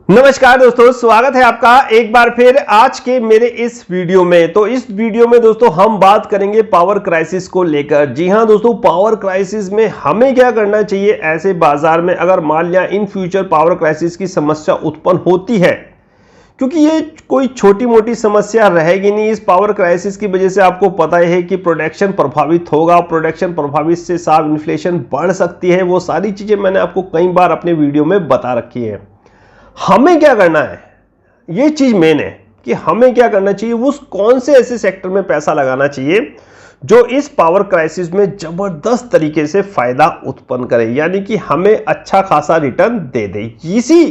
नमस्कार दोस्तों, स्वागत है आपका एक बार फिर आज के मेरे इस वीडियो में। तो इस वीडियो में दोस्तों हम बात करेंगे पावर क्राइसिस को लेकर। जी हां दोस्तों, पावर क्राइसिस में हमें क्या करना चाहिए ऐसे बाजार में अगर मान लिया इन फ्यूचर पावर क्राइसिस की समस्या उत्पन्न होती है, क्योंकि ये कोई छोटी मोटी समस्या रहेगी नहीं। इस पावर क्राइसिस की वजह से आपको पता ही है कि प्रोडक्शन प्रभावित होगा, प्रोडक्शन प्रभावित से साफ इन्फ्लेशन बढ़ सकती है। वो सारी चीजें मैंने आपको कई बार अपने वीडियो में बता रखी है। हमें क्या करना है, ये चीज मेन है कि हमें क्या करना चाहिए, उस कौन से ऐसे सेक्टर में पैसा लगाना चाहिए जो इस पावर क्राइसिस में जबरदस्त तरीके से फायदा उत्पन्न करे, यानी कि हमें अच्छा खासा रिटर्न दे दे। इसी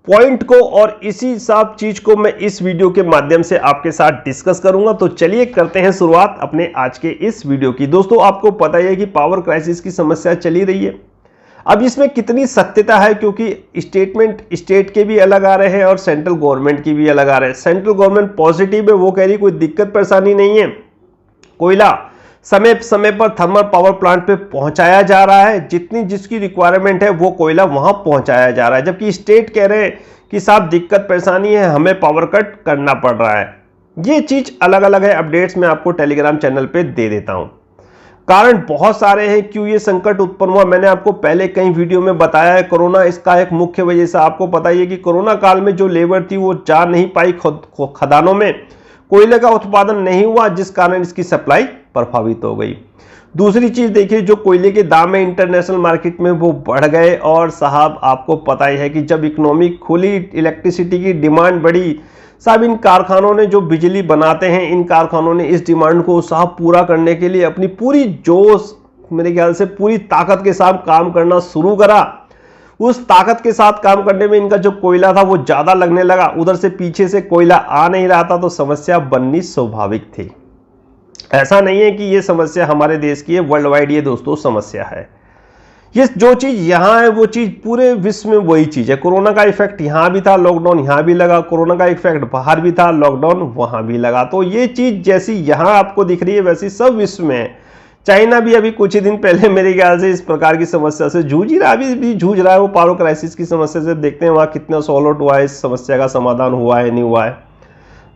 पॉइंट को और इसी सब चीज को मैं इस वीडियो के माध्यम से आपके साथ डिस्कस करूंगा। तो चलिए करते हैं शुरुआत अपने आज के इस वीडियो की। दोस्तों आपको पता ही है कि पावर क्राइसिस की समस्या चली रही है। अब इसमें कितनी सत्यता है, क्योंकि स्टेटमेंट स्टेट के भी अलग आ रहे हैं और सेंट्रल गवर्नमेंट की भी अलग आ रहे हैं। सेंट्रल गवर्नमेंट पॉजिटिव है, वो कह रही कोई दिक्कत परेशानी नहीं है, कोयला समय समय पर थर्मल पावर प्लांट पे पहुंचाया जा रहा है, जितनी जिसकी रिक्वायरमेंट है वो कोयला वहां पहुंचाया जा रहा है। जबकि स्टेट कह रहे हैं कि साहब दिक्कत परेशानी है, हमें पावर कट करना पड़ रहा है। ये चीज अलग अलग है, अपडेट्स मैं आपको टेलीग्राम चैनल पे दे देता हूं। कारण बहुत सारे हैं क्यों ये संकट उत्पन्न हुआ, मैंने आपको पहले कई वीडियो में बताया है। कोरोना इसका एक मुख्य वजह से आपको पता ही है कि कोरोना काल में जो लेबर थी वो जा नहीं पाई खदानों में, कोयले का उत्पादन नहीं हुआ, जिस कारण इसकी सप्लाई प्रभावित हो गई। दूसरी चीज देखिए, जो कोयले के दाम है इंटरनेशनल मार्केट में वो बढ़ गए। और साहब आपको पता ही है कि जब इकोनॉमी खुली, इलेक्ट्रिसिटी की डिमांड बढ़ी, साहब इन कारखानों ने जो बिजली बनाते हैं, इन कारखानों ने इस डिमांड को साहब पूरा करने के लिए अपनी पूरी जोश, मेरे ख्याल से पूरी ताकत के साथ काम करना शुरू करा। उस ताकत के साथ काम करने में इनका जो कोयला था वो ज्यादा लगने लगा, उधर से पीछे से कोयला आ नहीं रहा था, तो समस्या बननी स्वाभाविक थी। ऐसा नहीं है कि ये समस्या हमारे देश की है, वर्ल्ड वाइड ये दोस्तों समस्या है। ये जो चीज यहां है वो चीज पूरे विश्व में वही चीज है। कोरोना का इफेक्ट यहां भी था, लॉकडाउन यहां भी लगा, कोरोना का इफेक्ट बाहर भी था, लॉकडाउन वहां भी लगा। तो ये चीज जैसी यहां आपको दिख रही है वैसी सब विश्व में है। चाइना भी अभी कुछ ही दिन पहले मेरे ख्याल से इस प्रकार की समस्या से जूझ ही रहा, अभी भी जूझ रहा है वो पावर क्राइसिस की समस्या से। देखते हैं वहां कितना सॉल्व आउट हुआ है, इस समस्या का समाधान हुआ है नहीं हुआ है।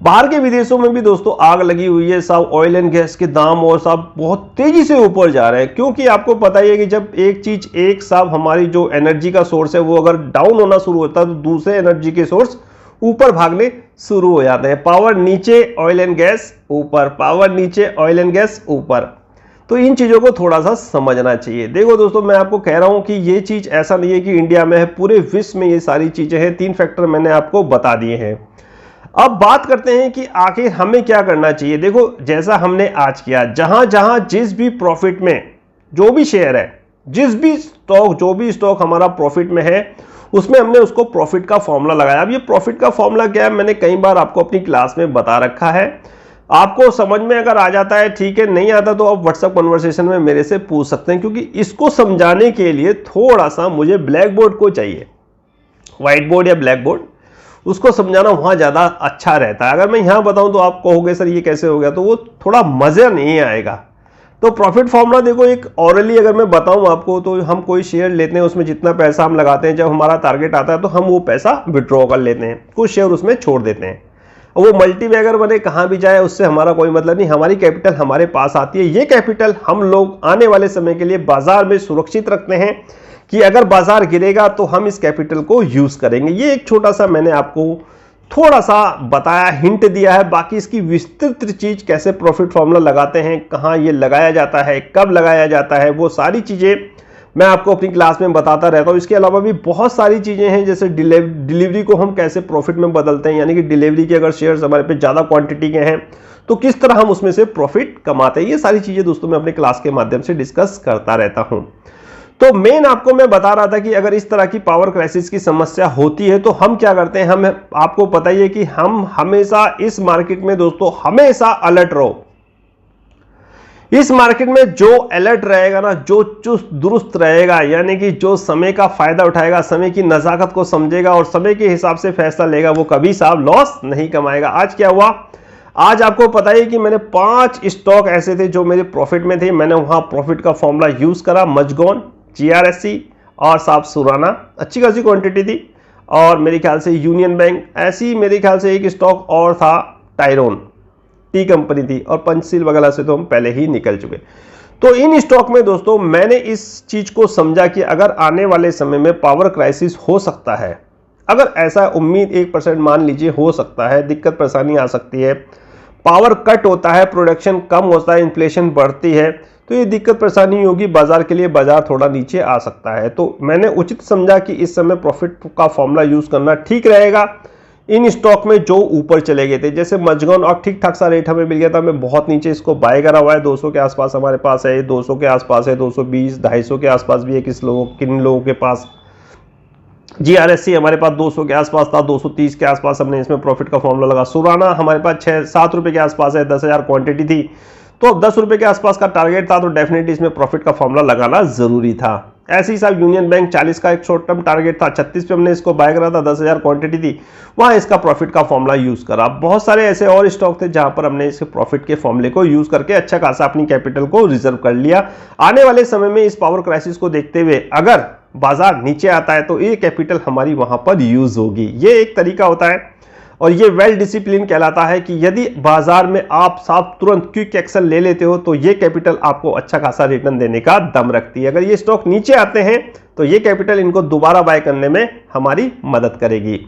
बाहर के विदेशों में भी दोस्तों आग लगी हुई है, सब ऑयल एंड गैस के दाम और सब बहुत तेजी से ऊपर जा रहे हैं। क्योंकि आपको पता ही है कि जब एक चीज एक साहब हमारी जो एनर्जी का सोर्स है वो अगर डाउन होना शुरू होता है तो दूसरे एनर्जी के सोर्स ऊपर भागने शुरू हो जाते हैं। पावर नीचे, ऑयल एंड गैस ऊपर, पावर नीचे, ऑयल एंड गैस ऊपर। तो इन चीजों को थोड़ा सा समझना चाहिए। देखो दोस्तों, मैं आपको कह रहा हूं कि ये चीज ऐसा नहीं है कि इंडिया में है, पूरे विश्व में ये सारी चीजें हैं। 3 फैक्टर मैंने आपको बता दिए हैं। अब बात करते हैं कि आखिर हमें क्या करना चाहिए। देखो जैसा हमने आज किया, जहां जहां जिस भी प्रॉफिट में जो भी शेयर है, जिस भी स्टॉक, जो भी स्टॉक हमारा प्रॉफिट में है, उसमें हमने उसको प्रॉफिट का फॉर्मूला लगाया। अब ये प्रॉफिट का फॉर्मूला क्या है, मैंने कई बार आपको अपनी क्लास में बता रखा है। आपको समझ में अगर आ जाता है ठीक है, नहीं आता तो आप व्हाट्सएप कन्वर्सेशन में मेरे से पूछ सकते हैं, क्योंकि इसको समझाने के लिए थोड़ा सा मुझे ब्लैक बोर्ड को चाहिए, व्हाइट बोर्ड या ब्लैक बोर्ड, उसको समझाना वहां ज्यादा अच्छा रहता है। अगर मैं यहां बताऊं तो आप कहोगे सर ये कैसे हो गया, तो वो थोड़ा मजा नहीं आएगा। तो प्रॉफिट फॉर्मूला देखो, एक ऑरली अगर मैं बताऊं आपको, तो हम कोई शेयर लेते हैं, उसमें जितना पैसा हम लगाते हैं, जब हमारा टारगेट आता है तो हम वो पैसा विड्रॉ कर लेते हैं, कुछ शेयर उसमें छोड़ देते हैं। और वो मल्टीबैगर बने कहां भी जाए उससे हमारा कोई मतलब नहीं, हमारी कैपिटल हमारे पास आती है। ये कैपिटल हम लोग आने वाले समय के लिए बाजार में सुरक्षित रखते हैं कि अगर बाजार गिरेगा तो हम इस कैपिटल को यूज करेंगे। ये एक छोटा सा मैंने आपको थोड़ा सा बताया, हिंट दिया है। बाकी इसकी विस्तृत चीज कैसे प्रॉफिट फॉर्मूला लगाते हैं, कहां ये लगाया जाता है, कब लगाया जाता है, वो सारी चीजें मैं आपको अपनी क्लास में बताता रहता हूं। इसके अलावा भी बहुत सारी चीजें हैं, जैसे डिलीवरी को हम कैसे प्रॉफिट में बदलते हैं, यानी कि डिलीवरी के अगर शेयर्स हमारे पे ज्यादा क्वांटिटी के हैं तो किस तरह हम उसमें से प्रॉफिट कमाते हैं। ये सारी चीजें दोस्तों मैं अपने क्लास के माध्यम से डिस्कस करता रहता हूं। तो मेन आपको मैं बता रहा था कि अगर इस तरह की पावर क्राइसिस की समस्या होती है तो हम क्या करते हैं। हम, आपको पता ही है कि हम हमेशा इस मार्केट में दोस्तों हमेशा अलर्ट रहो। इस मार्केट में जो अलर्ट रहेगा ना, जो चुस्त दुरुस्त रहेगा, यानी कि जो समय का फायदा उठाएगा, समय की नजाकत को समझेगा और समय के हिसाब से फैसला लेगा, वो कभी साहब लॉस नहीं कमाएगा। आज क्या हुआ, आज आपको पता ही कि मैंने 5 स्टॉक ऐसे थे जो मेरे प्रॉफिट में थे, मैंने वहां प्रॉफिट का फॉर्मूला यूज करा। मजगौन, GRSC और साहब सुराना, अच्छी खासी क्वांटिटी थी। और मेरे ख्याल से यूनियन बैंक, ऐसी मेरे ख्याल से एक स्टॉक और था, टायरोन टी कंपनी थी, और पंचशील वगैरह से तो हम पहले ही निकल चुके। तो इन स्टॉक में दोस्तों मैंने इस चीज को समझा कि अगर आने वाले समय में पावर क्राइसिस हो सकता है, अगर ऐसा उम्मीद 1% मान लीजिए हो सकता है, दिक्कत परेशानी आ सकती है, पावर कट होता है, प्रोडक्शन कम होता है, इन्फ्लेशन बढ़ती है, तो ये दिक्कत परेशानी होगी बाजार के लिए, बाजार थोड़ा नीचे आ सकता है। तो मैंने उचित समझा कि इस समय प्रॉफिट का फॉर्मूला यूज करना ठीक रहेगा इन स्टॉक में जो ऊपर चले गए थे। जैसे मजगन और ठीक ठाक सा रेट हमें मिल गया था, मैं बहुत नीचे इसको बाय करा हुआ है, 200 के आसपास हमारे पास है, 200 के आसपास है, 220 250 के आसपास भी है किन लोगों के पास। GRSC हमारे पास 200 के आसपास था, 230 के आसपास हमने इसमें प्रॉफिट का फॉर्मूला लगा। सुराना हमारे पास 6-7 रुपए के आसपास है, 10,000 क्वांटिटी थी, तो अब 10 रुपए के आसपास का टारगेट था, तो डेफिनेटली इसमें प्रॉफिट का फॉर्मूला लगाना जरूरी था। ऐसे ही साहब यूनियन बैंक 40 का एक शॉर्ट टर्म टारगेट था, 36 पे हमने इसको बाय करा था, 10,000 क्वांटिटी थी, वहां इसका प्रॉफिट का फॉर्मूला यूज करा। बहुत सारे ऐसे और स्टॉक थे जहां पर हमने इसके प्रॉफिट के फॉर्मूले को यूज करके अच्छा खासा अपनी कैपिटल को रिजर्व कर लिया। आने वाले समय में इस पावर क्राइसिस को देखते हुए अगर बाजार नीचे आता है तो ये कैपिटल हमारी वहां पर यूज होगी। ये एक तरीका होता है और ये वेल डिसिप्लिन कहलाता है कि यदि बाजार में आप साफ तुरंत क्विक एक्शन ले लेते हो तो ये कैपिटल आपको अच्छा खासा रिटर्न देने का दम रखती है। अगर ये स्टॉक नीचे आते हैं तो ये कैपिटल इनको दोबारा बाय करने में हमारी मदद करेगी।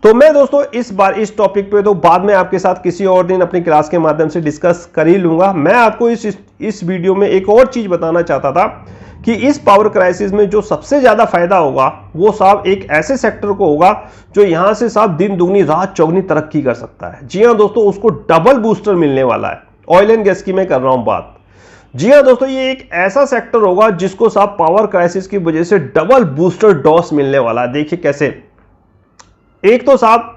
तो मैं दोस्तों इस बार इस टॉपिक पे तो बाद में आपके साथ किसी और दिन अपनी क्लास के माध्यम से डिस्कस कर ही लूंगा। मैं आपको इस वीडियो में एक और चीज बताना चाहता था कि इस पावर क्राइसिस में जो सबसे ज्यादा फायदा होगा वो साहब एक ऐसे सेक्टर को होगा जो यहां से साहब दिन दुगनी रात चौगनी तरक्की कर सकता है। जी हां दोस्तों, उसको डबल बूस्टर मिलने वाला है। ऑयल एंड गैस की मैं कर रहा हूं बात। जी हां दोस्तों, ये एक ऐसा सेक्टर होगा जिसको साहब पावर क्राइसिस की वजह से डबल बूस्टर डॉस मिलने वाला है। देखिए कैसे, एक तो साहब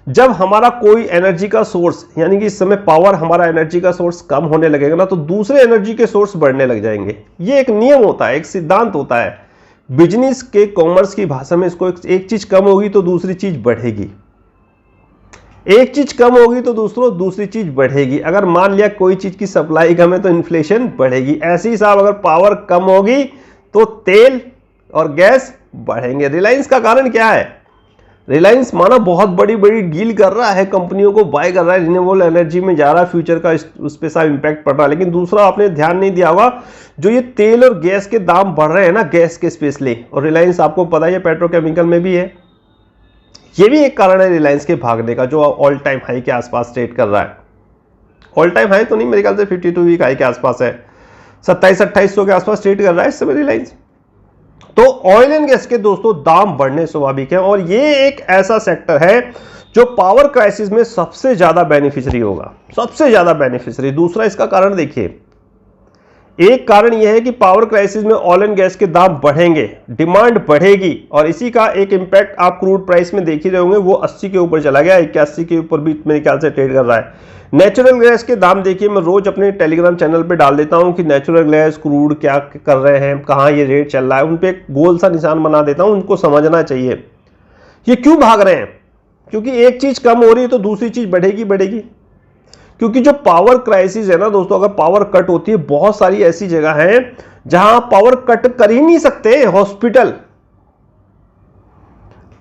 जब हमारा कोई एनर्जी का सोर्स, यानी कि इस समय पावर हमारा एनर्जी का सोर्स कम होने लगेगा ना, तो दूसरे एनर्जी के सोर्स बढ़ने लग जाएंगे। ये एक नियम होता है, एक सिद्धांत होता है बिजनेस के, कॉमर्स की भाषा में इसको एक चीज कम होगी तो दूसरी चीज बढ़ेगी, एक चीज कम होगी तो दूसरी चीज बढ़ेगी। अगर मान लिया कोई चीज की सप्लाई कम है तो इन्फ्लेशन बढ़ेगी। ऐसे ही साहब अगर पावर कम होगी तो तेल और गैस बढ़ेंगे। रिलायंस का कारण क्या है? रिलायंस माना बहुत बड़ी बड़ी डील कर रहा है, कंपनियों को बाय कर रहा है, रिन्यूएबल एनर्जी में जा रहा है, फ्यूचर का उस पर साफ इंपैक्ट पड़ रहा है। लेकिन दूसरा आपने ध्यान नहीं दिया होगा, जो ये तेल और गैस के दाम बढ़ रहे हैं ना, गैस के स्पेशली, और रिलायंस आपको पता है पेट्रोकेमिकल में भी है, ये भी एक कारण है रिलायंस के भागने का, जो ऑल टाइम हाई के आसपास ट्रेड कर रहा है। ऑल टाइम हाई तो नहीं, मेरे ख्याल से 52 वीक हाई के आसपास है, 2700-2800 के आसपास ट्रेड कर रहा है इस समय रिलायंस। तो ऑयल एंड गैस के दोस्तों दाम बढ़ने स्वाभाविक है, और ये एक ऐसा सेक्टर है जो पावर क्राइसिस में सबसे ज्यादा बेनिफिशियरी होगा, सबसे ज्यादा बेनिफिशियरी। दूसरा इसका कारण देखिए, एक कारण यह है कि पावर क्राइसिस में ऑयल एंड गैस के दाम बढ़ेंगे, डिमांड बढ़ेगी, और इसी का एक इंपैक्ट आप क्रूड प्राइस में देख ही रहे होंगे, वो 80 के ऊपर चला गया, 81 के ऊपर भी मेरे ख्याल से ट्रेड कर रहा है। नेचुरल गैस के दाम देखिए, मैं रोज अपने टेलीग्राम चैनल पे डाल देता हूं कि नेचुरल गैस, क्रूड क्या कर रहे हैं, कहां ये रेट चल रहा है, उन पे एक गोल सा निशान बना देता हूं, उनको समझना चाहिए ये क्यों भाग रहे हैं। क्योंकि एक चीज कम हो रही है तो दूसरी चीज बढ़ेगी। क्योंकि जो पावर क्राइसिस है ना दोस्तों, अगर पावर कट होती है, बहुत सारी ऐसी जगह है जहां पावर कट कर ही नहीं सकते। हॉस्पिटल,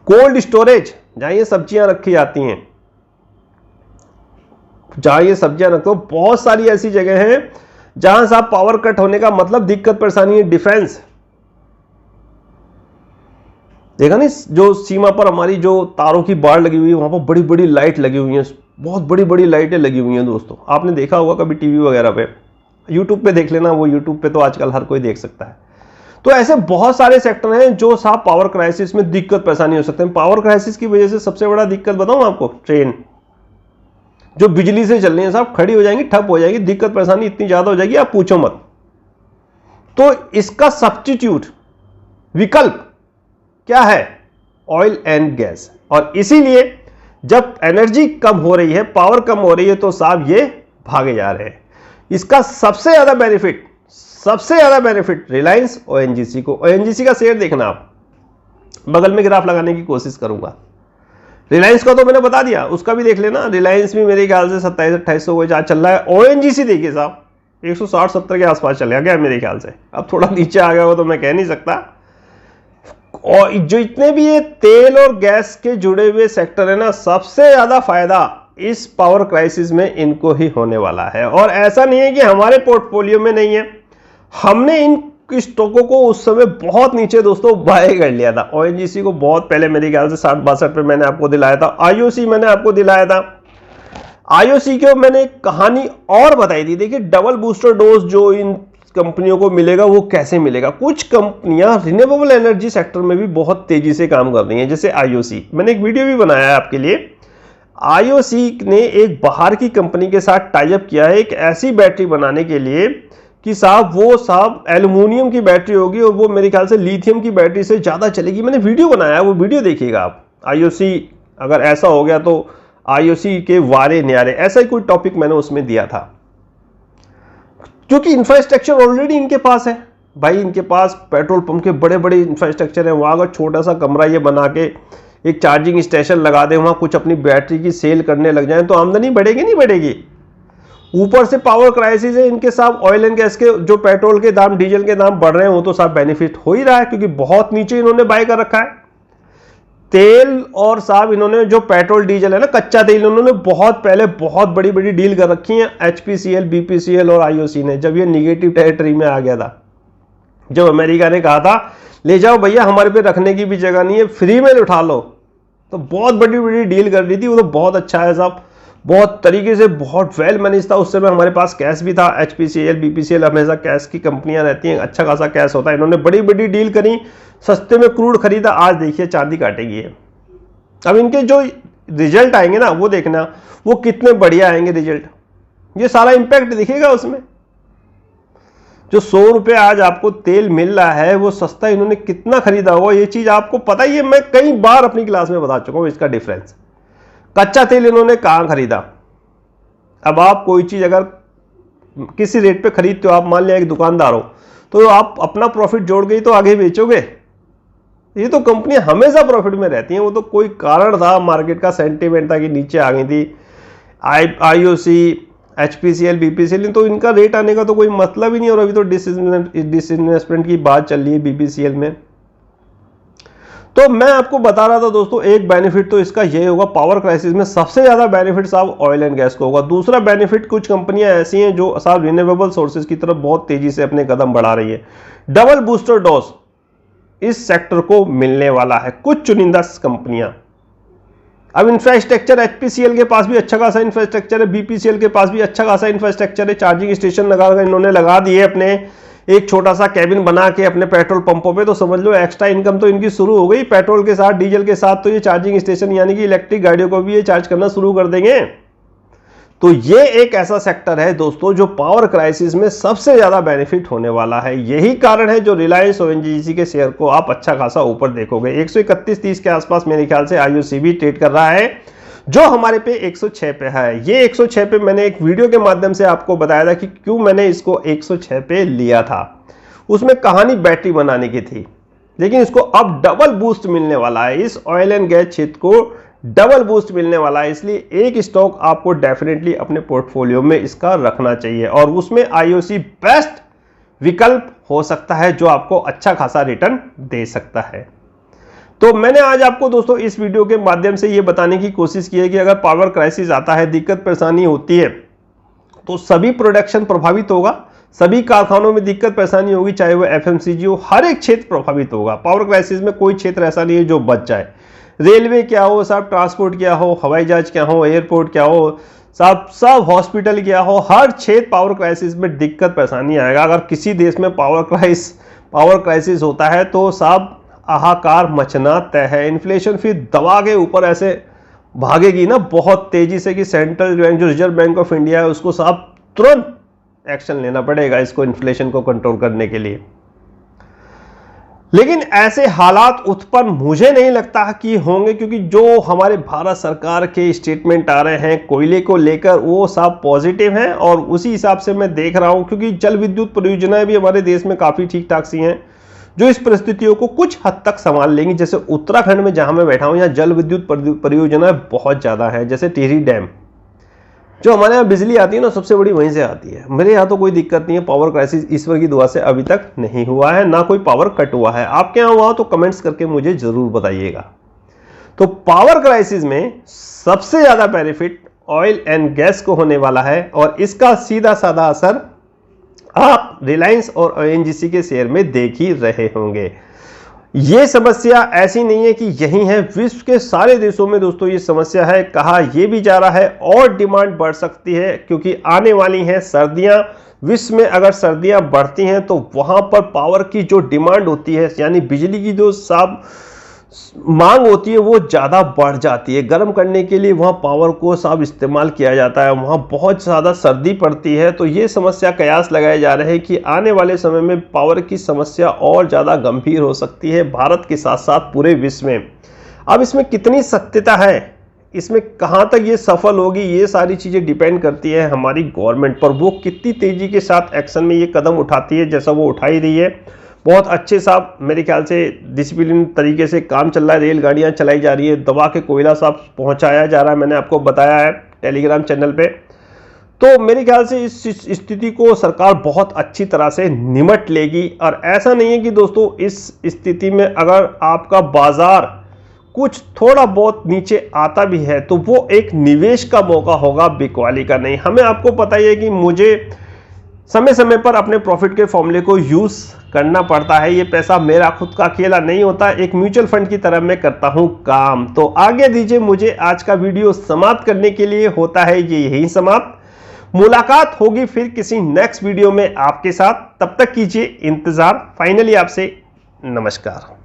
कोल्ड स्टोरेज, जहां ये सब्जियां रखी जाती हैं, जहां ये सब्जियां रखते हो, बहुत सारी ऐसी जगह हैं जहां साहब पावर कट होने का मतलब दिक्कत परेशानी है। डिफेंस देखा नहीं, जो सीमा पर हमारी जो तारों की बाड़ लगी हुई है, वहां पर बड़ी बड़ी लाइट लगी हुई हैं, बहुत बड़ी बड़ी लाइटें लगी हुई हैं दोस्तों। आपने देखा होगा कभी टीवी वगैरह पे, यूट्यूब पे देख लेना, वो यूट्यूब पे तो आजकल हर कोई देख सकता है। तो ऐसे बहुत सारे सेक्टर हैं जो साहब पावर क्राइसिस में दिक्कत परेशानी हो सकते हैं। पावर क्राइसिस की वजह से सबसे बड़ा दिक्कत बताऊं आपको, ट्रेन जो बिजली से चल रही है साहब, खड़ी हो जाएंगी, ठप हो जाएगी, दिक्कत परेशानी इतनी ज्यादा हो जाएगी आप पूछो मत। तो इसका सब्स्टिट्यूट, विकल्प क्या है? Oil and gas. और इसीलिए जब एनर्जी कम हो रही है, पावर कम हो रही है, तो साहब ये भागे जा रहे हैं। इसका सबसे ज्यादा बेनिफिट रिलायंस, ओएनजीसी को। ओएनजीसी का शेयर देखना, आप बगल में ग्राफ लगाने की कोशिश करूंगा। रिलायंस का तो मैंने बता दिया, उसका भी देख लेना। रिलायंस भी मेरे ख्याल से 2700-2800 को जहां चल रहा है। ओएनजीसी देखिए साहब, 160-70 के आसपास चला गया मेरे ख्याल से, अब थोड़ा नीचे आ गया हो तो मैं कह नहीं सकता। और जो इतने भी ये तेल और गैस के जुड़े हुए सेक्टर है ना, सबसे ज्यादा फायदा इस पावर क्राइसिस में इनको ही होने वाला है। और ऐसा नहीं है कि हमारे पोर्टफोलियो में नहीं है, हमने इन स्टॉकों को उस समय बहुत नीचे दोस्तों बाय कर लिया था। ओएनजीसी को बहुत पहले मेरे ख्याल से 60-62 पे मैंने आपको दिलाया था। आईओसी मैंने आपको दिलाया था। आईओसी की मैंने एक कहानी और बताई थी। देखिए डबल बूस्टर डोज जो इन कंपनियों को मिलेगा वो कैसे मिलेगा। कुछ कंपनियां रिन्यूएबल एनर्जी सेक्टर में भी बहुत तेजी से काम कर रही हैं, जैसे आईओसी। मैंने एक वीडियो भी बनाया है आपके लिए। आईओसी ने एक बाहर की कंपनी के साथ टाई अप किया है एक ऐसी बैटरी बनाने के लिए कि साहब एल्युमिनियम की बैटरी होगी और वो मेरे ख्याल से लिथियम की बैटरी से ज्यादा चलेगी। मैंने वीडियो बनाया है, वो वीडियो देखिएगा आप। आईओसी अगर ऐसा हो गया तो आईओसी के वारे न्यारे, ऐसा ही कोई टॉपिक मैंने उसमें दिया था। क्योंकि इंफ्रास्ट्रक्चर ऑलरेडी इनके पास है भाई, इनके पास पेट्रोल पंप के बड़े बड़े इंफ्रास्ट्रक्चर है। वहां अगर छोटा सा कमरा ये बना के एक चार्जिंग स्टेशन लगा दे, वहां कुछ अपनी बैटरी की सेल करने लग जाए तो आमदनी बढ़ेगी नहीं बढ़ेगी। ऊपर से पावर क्राइसिस है, इनके साथ ऑयल एंड गैस के जो पेट्रोल के दाम डीजल के दाम बढ़ रहे हैं वो तो साहब बेनिफिट हो ही रहा है, क्योंकि बहुत नीचे इन्होंने बाय कर रखा है तेल। और साहब इन्होंने जो पेट्रोल डीजल है ना, कच्चा तेल, उन्होंने बहुत पहले बहुत बड़ी बड़ी डील कर रखी है एचपीसीएल, बीपीसीएल और आईओसी ने। जब ये निगेटिव टेरिटरी में आ गया था, जब अमेरिका ने कहा था ले जाओ भैया, हमारे पे रखने की भी जगह नहीं है, फ्री में उठा लो, तो बहुत बड़ी बड़ी डील कर दी थी। वो तो बहुत अच्छा है साहब, बहुत तरीके से, बहुत वेल मैनेज था। उस समय हमारे पास कैश भी था। एचपीसीएल, बीपीसीएल हमेशा कैश की कंपनियां रहती हैं, अच्छा खासा कैश होता है। इन्होंने बड़ी बड़ी डील करी, सस्ते में क्रूड खरीदा। आज देखिए चांदी काटेगी है। अब इनके जो रिजल्ट आएंगे ना, वो देखना वो कितने बढ़िया आएंगे रिजल्ट। ये सारा इंपैक्ट दिखेगा उसमें। जो 100 रुपए आज आपको तेल मिल रहा है वो सस्ता इन्होंने कितना खरीदा होगा, ये चीज आपको पता ही है। मैं कई बार अपनी क्लास में बता चुका हूं इसका डिफरेंस। कच्चा तेल इन्होंने कहां खरीदा। अब आप कोई चीज अगर किसी रेट पे खरीदते हो, आप मान लिया एक दुकानदार हो, तो आप अपना प्रॉफिट जोड़ के ही तो आगे बेचोगे। ये तो कंपनी हमेशा प्रॉफिट में रहती है। वो तो कोई कारण था, मार्केट का सेंटीमेंट था कि नीचे आ गई थी। आईओसी, एचपीसीएल, बीपीसीएल, तो इनका रेट आने का तो कोई मतलब ही नहीं। और अभी तो डिसइन्वेस्टमेंट की बात चल रही है बीपीसीएल में। तो मैं आपको बता रहा था दोस्तों, एक बेनिफिट तो इसका ये होगा, पावर क्राइसिस में सबसे ज्यादा बेनिफिट साहब ऑयल एंड गैस को होगा। दूसरा बेनिफिट, कुछ कंपनियां ऐसी हैं जो साहब रिन्यूएबल सोर्सेज की तरफ बहुत तेजी से अपने कदम बढ़ा रही है। डबल बूस्टर डोज इस सेक्टर को मिलने वाला है, कुछ चुनिंदा कंपनियां। अब इंफ्रास्ट्रक्चर एचपीसीएल के पास भी अच्छा खासा इंफ्रास्ट्रक्चर है, बीपीसीएल के पास भी अच्छा खासा इंफ्रास्ट्रक्चर है। चार्जिंग स्टेशन लगाकर इन्होंने लगा दिए अपने, एक छोटा सा कैबिन बना के अपने पेट्रोल पंपों पे, तो समझ लो एक्स्ट्रा इनकम तो इनकी शुरू हो गई। पेट्रोल के साथ, डीजल के साथ तो ये चार्जिंग स्टेशन यानी कि इलेक्ट्रिक गाड़ियों को भी ये चार्ज करना शुरू कर देंगे। तो ये एक ऐसा सेक्टर है दोस्तों जो पावर क्राइसिस में सबसे ज्यादा बेनिफिट होने वाला है। यही कारण है जो रिलायंस ओएनजीसी के शेयर को आप अच्छा खासा ऊपर देखोगे। 131.30 के आसपास मेरे ख्याल से आईओसी भी ट्रेड कर रहा है, जो हमारे पे 106 पे है। ये 106 पे मैंने एक वीडियो के माध्यम से आपको बताया था कि क्यों मैंने इसको 106 पे लिया था। उसमें कहानी बैटरी बनाने की थी, लेकिन इसको अब डबल बूस्ट मिलने वाला है। इस ऑयल एंड गैस क्षेत्र को डबल बूस्ट मिलने वाला है, इसलिए एक स्टॉक आपको डेफिनेटली अपने पोर्टफोलियो में इसका रखना चाहिए। और उसमें आईओसी बेस्ट विकल्प हो सकता है जो आपको अच्छा खासा रिटर्न दे सकता है। तो मैंने आज आपको दोस्तों इस वीडियो के माध्यम से ये बताने की कोशिश की है कि अगर पावर क्राइसिस आता है, दिक्कत परेशानी होती है, तो सभी प्रोडक्शन प्रभावित होगा, सभी कारखानों में दिक्कत परेशानी होगी, चाहे वो एफएमसीजी हो, हर एक क्षेत्र प्रभावित होगा। पावर क्राइसिस में कोई क्षेत्र ऐसा नहीं है जो बच जाए। रेलवे क्या हो साहब, ट्रांसपोर्ट क्या हो, हवाई जहाज क्या हो, एयरपोर्ट क्या हो साहब, सब हॉस्पिटल क्या हो, हर क्षेत्र पावर क्राइसिस में दिक्कत परेशानी आएगा। अगर किसी देश में पावर क्राइसिस होता है तो साहब हाहाकार मचना तय है। इन्फ्लेशन फिर दबा के ऊपर ऐसे भागेगी ना बहुत तेजी से कि सेंट्रल बैंक जो रिजर्व बैंक ऑफ इंडिया है उसको साहब तुरंत एक्शन लेना पड़ेगा इसको इन्फ्लेशन को कंट्रोल करने के लिए। लेकिन ऐसे हालात उत्पन्न मुझे नहीं लगता कि होंगे, क्योंकि जो हमारे भारत सरकार के स्टेटमेंट आ रहे हैं कोयले को लेकर वो सब पॉजिटिव हैं। और उसी हिसाब से मैं देख रहा हूं, क्योंकि जल विद्युत परियोजनाएं भी हमारे देश में काफी ठीक ठाक सी हैं जो इस परिस्थितियों को कुछ हद तक संभाल लेंगी। जैसे उत्तराखंड में जहां मैं बैठा हूं, यहाँ जल विद्युत परियोजनाएं बहुत ज्यादा है, जैसे टिहरी डैम। जो हमारे यहाँ बिजली आती है ना, सबसे बड़ी वहीं से आती है। मेरे यहाँ तो कोई दिक्कत नहीं है, पावर क्राइसिस ईश्वर की दुआ से अभी तक नहीं हुआ है, ना कोई पावर कट हुआ है। आपके यहाँ हुआ हो तो कमेंट्स करके मुझे जरूर बताइएगा। तो पावर क्राइसिस में सबसे ज्यादा बेनिफिट ऑयल एंड गैस को होने वाला है, और इसका सीधा साधा असर आप रिलायंस और ओएनजीसी के शेयर में देख ही रहे होंगे। ये समस्या ऐसी नहीं है कि यही है, विश्व के सारे देशों में दोस्तों ये समस्या है। कहा यह भी जा रहा है और डिमांड बढ़ सकती है, क्योंकि आने वाली हैं सर्दियां। विश्व में अगर सर्दियां बढ़ती हैं तो वहां पर पावर की जो डिमांड होती है, यानी बिजली की जो मांग होती है, वो ज़्यादा बढ़ जाती है। गर्म करने के लिए वहाँ पावर को सब इस्तेमाल किया जाता है, वहाँ बहुत ज़्यादा सर्दी पड़ती है। तो ये समस्या कयास लगाए जा रहे हैं कि आने वाले समय में पावर की समस्या और ज़्यादा गंभीर हो सकती है, भारत के साथ साथ पूरे विश्व में। अब इसमें कितनी सत्यता है, इसमें कहाँ तक ये सफल होगी, ये सारी चीज़ें डिपेंड करती है हमारी गवर्नमेंट पर। वो कितनी तेज़ी के साथ एक्शन में ये कदम उठाती है, जैसा वो उठा ही रही है। बहुत अच्छे साहब मेरे ख्याल से डिसिप्लिन तरीके से काम चल रहा है, रेलगाड़ियां चलाई जा रही है, दबा के कोयला साहब पहुंचाया जा रहा है, मैंने आपको बताया है टेलीग्राम चैनल पे। तो मेरे ख्याल से इस स्थिति को सरकार बहुत अच्छी तरह से निमट लेगी। और ऐसा नहीं है कि दोस्तों इस स्थिति में अगर आपका बाजार कुछ थोड़ा बहुत नीचे आता भी है तो वो एक निवेश का मौका होगा, बिकवाली का नहीं। हमें आपको पता ही है कि मुझे समय समय पर अपने प्रॉफिट के फॉर्मूले को यूज करना पड़ता है। ये पैसा मेरा खुद का अकेला नहीं होता, एक म्यूचुअल फंड की तरह मैं करता हूं काम। तो आगे दीजिए मुझे आज का वीडियो समाप्त करने के लिए, होता है ये यही समाप्त। मुलाकात होगी फिर किसी नेक्स्ट वीडियो में आपके साथ, तब तक कीजिए इंतजार। फाइनली आपसे नमस्कार।